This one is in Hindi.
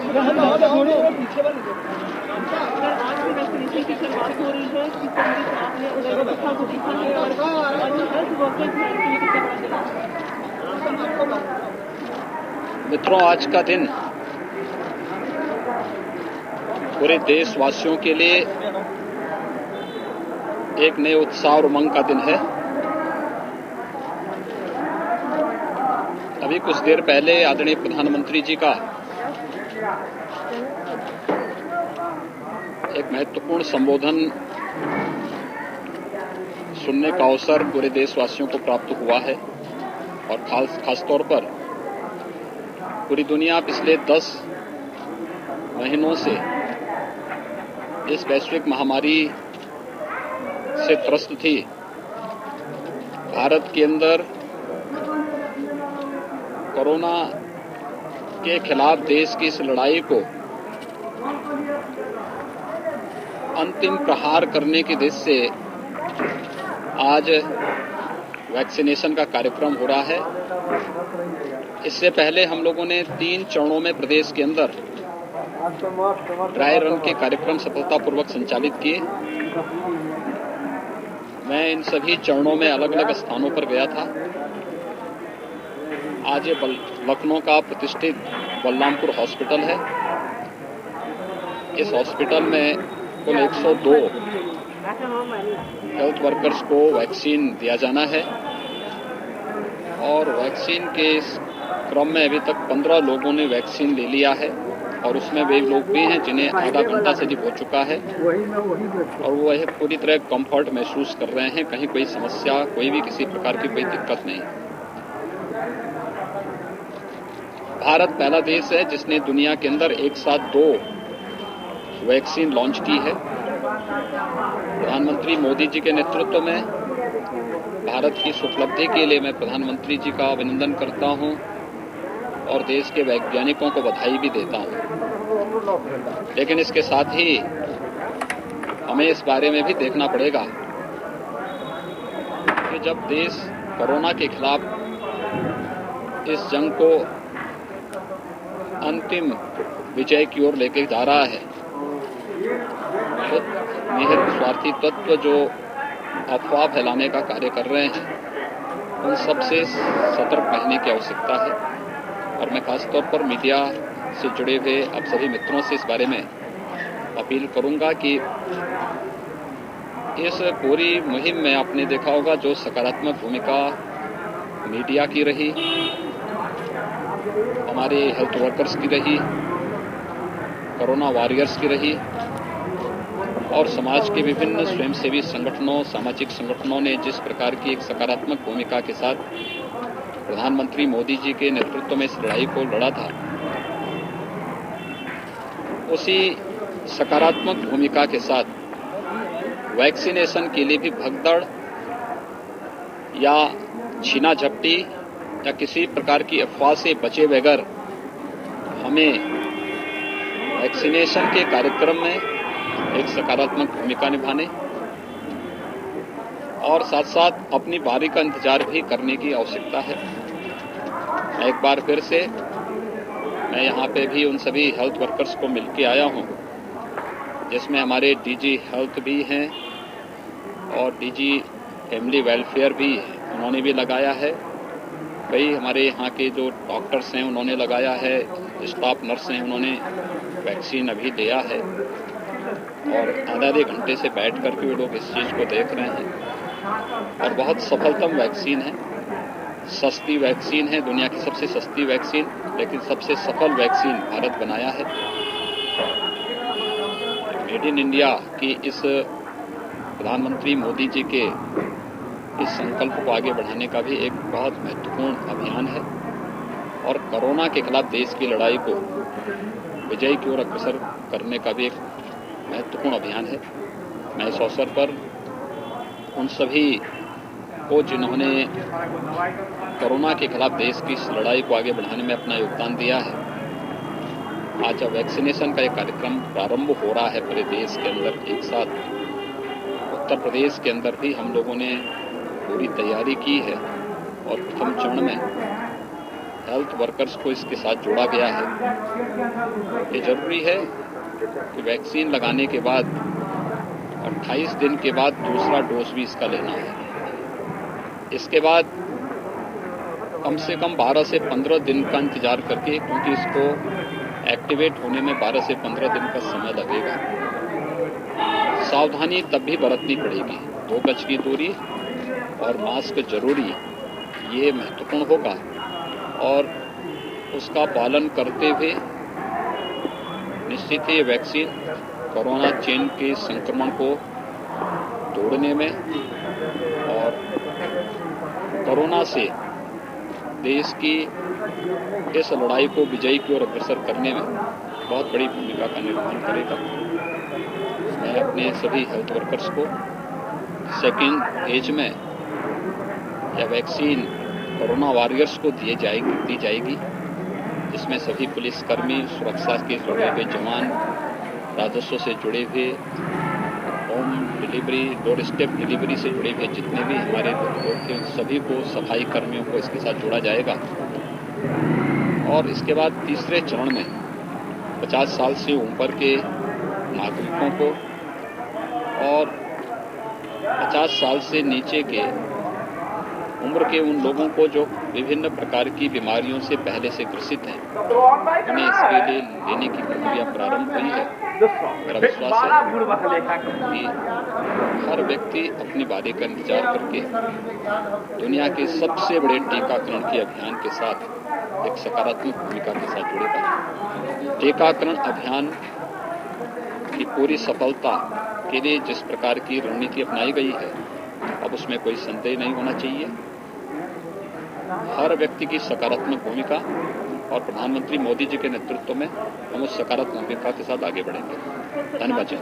आज भी वैक्सीनेशन की शुरुआत हो रही है, किस तरीके से आपने उधर व्यवस्था को देखा है और हेल्थ वर्कर्स हैं इसके लिए कितना बड़ा दिन? मित्रों, आज का दिन पूरे देशवासियों के लिए एक नए उत्साह और उमंग का दिन है। अभी कुछ देर पहले आदरणीय प्रधानमंत्री जी का एक महत्वपूर्ण संबोधन सुनने का अवसर पूरे देशवासियों को प्राप्त हुआ है और खास तौर पर पूरी दुनिया पिछले 10 महीनों से इस वैश्विक महामारी से त्रस्त थी। भारत के अंदर कोरोना के खिलाफ देश की इस लड़ाई को अंतिम प्रहार करने की दिशा से आज वैक्सीनेशन का कार्यक्रम हो रहा है। इससे पहले हम लोगों ने 3 चरणों में प्रदेश के अंदर ड्राई रन के कार्यक्रम सफलतापूर्वक संचालित किए। मैं इन सभी चरणों में अलग अलग स्थानों पर गया था। आज ये लखनऊ का प्रतिष्ठित बलरामपुर हॉस्पिटल है। इस हॉस्पिटल में कुल 102 हेल्थ वर्कर्स को वैक्सीन दिया जाना है और वैक्सीन के इस क्रम में अभी तक 15 लोगों ने वैक्सीन ले लिया है और उसमें वे लोग भी हैं जिन्हें आधा घंटा से अधिक हो चुका है और वो पूरी तरह कंफर्ट महसूस कर रहे हैं। कहीं कोई समस्या, कोई भी किसी प्रकार की कोई दिक्कत नहीं। भारत पहला देश है जिसने दुनिया के अंदर एक साथ 2 वैक्सीन लॉन्च की है। प्रधानमंत्री मोदी जी के नेतृत्व में भारत की इस उपलब्धि के लिए मैं प्रधानमंत्री जी का अभिनंदन करता हूं और देश के वैज्ञानिकों को बधाई भी देता हूं। लेकिन इसके साथ ही हमें इस बारे में भी देखना पड़ेगा कि जब देश कोरोना के खिलाफ इस जंग को अंतिम विजय की ओर लेके जा रहा है तो निहित स्वार्थी तत्व जो अफवाह फैलाने का कार्य कर रहे हैं उन सबसे सतर्क रहने की आवश्यकता है। और मैं खासतौर पर मीडिया से जुड़े हुए आप सभी मित्रों से इस बारे में अपील करूंगा कि इस पूरी मुहिम में आपने देखा होगा जो सकारात्मक भूमिका मीडिया की रही, हमारे हेल्थ वर्कर्स की रही, कोरोना वॉरियर्स की रही और समाज के विभिन्न स्वयंसेवी संगठनों, सामाजिक संगठनों ने जिस प्रकार की एक सकारात्मक भूमिका के साथ प्रधानमंत्री मोदी जी के नेतृत्व में इस लड़ाई को लड़ा था, उसी सकारात्मक भूमिका के साथ वैक्सीनेशन के लिए भी भगदड़ या छीना झपटी या किसी प्रकार की अफवाह से बचे बगैर हमें वैक्सीनेशन के कार्यक्रम में एक सकारात्मक भूमिका निभाने और साथ साथ अपनी बारी का इंतजार भी करने की आवश्यकता है। मैं एक बार फिर से मैं यहाँ पे भी उन सभी हेल्थ वर्कर्स को मिलके आया हूँ जिसमें हमारे डीजी हेल्थ भी हैं और डीजी फैमिली वेलफेयर भी है, उन्होंने भी लगाया है। कई हमारे यहाँ के जो डॉक्टर्स हैं उन्होंने लगाया है, स्टाफ नर्स हैं उन्होंने वैक्सीन अभी लिया है और आधे घंटे से बैठ कर के वो लोग इस चीज़ को देख रहे हैं और बहुत सफलतम वैक्सीन है, सस्ती वैक्सीन है, दुनिया की सबसे सस्ती वैक्सीन, लेकिन सबसे सफल वैक्सीन भारत बनाया है। मेड इन इंडिया की इस प्रधानमंत्री मोदी जी के इस संकल्प को आगे बढ़ाने का भी एक बहुत महत्वपूर्ण अभियान है और कोरोना के खिलाफ देश की लड़ाई को विजय की ओर अग्रसर करने का भी एक महत्वपूर्ण अभियान है। मैं इस अवसर पर उन सभी को जिन्होंने कोरोना के खिलाफ देश की इस लड़ाई को आगे बढ़ाने में अपना योगदान दिया है, आज जब वैक्सीनेशन का एक कार्यक्रम प्रारंभ हो रहा है पूरे देश के अंदर एक साथ, उत्तर प्रदेश के अंदर भी हम लोगों ने पूरी तैयारी की है और प्रथम चरण में हेल्थ वर्कर्स को इसके साथ जोड़ा गया है। ये जरूरी है कि वैक्सीन लगाने के बाद 28 दिन के बाद दूसरा डोज भी इसका लेना है। इसके बाद कम से कम 12 से 15 दिन का इंतजार करके, क्योंकि इसको एक्टिवेट होने में 12 से 15 दिन का समय लगेगा। सावधानी तब भी बरतनी पड़ेगी। 2 गज की दूरी और मास्क जरूरी, ये महत्वपूर्ण होगा और उसका पालन करते हुए निश्चित ही ये वैक्सीन कोरोना चेन के संक्रमण को तोड़ने में और कोरोना से देश की इस लड़ाई को विजयी की ओर अग्रसर करने में बहुत बड़ी भूमिका का निर्वहन करेगा। मैं अपने सभी हेल्थ वर्कर्स को सेकेंड फेज में यह वैक्सीन कोरोना वॉरियर्स को दी जाएगी, जिसमें सभी पुलिसकर्मी, सुरक्षा के जुड़े हुए जवान, राजस्व से जुड़े हुए, home delivery, door step delivery से जुड़े हुए जितने भी हमारे लोग थे, सभी को, सफाई कर्मियों को इसके साथ जोड़ा जाएगा। और इसके बाद तीसरे चरण में 50 साल से ऊपर के नागरिकों को और 50 साल से नीचे के उम्र के उन लोगों को जो विभिन्न प्रकार की बीमारियों से पहले से ग्रसित हैं, उन्हें इसके लिए लेने की प्रक्रिया प्रारंभ हुई है। मेरा विश्वास है कि हर व्यक्ति अपनी बारी का इंतजार करके दुनिया के सबसे बड़े टीकाकरण के अभियान के साथ एक सकारात्मक भूमिका के साथ जुड़ेगा। टीकाकरण अभियान की पूरी सफलता के लिए जिस प्रकार की रणनीति अपनाई गई है, अब उसमें कोई संदेह नहीं होना चाहिए। हर व्यक्ति की सकारात्मक भूमिका और प्रधानमंत्री मोदी जी के नेतृत्व में हम उस सकारात्मक भूमिका के साथ आगे बढ़ेंगे। धन्यवाद जी।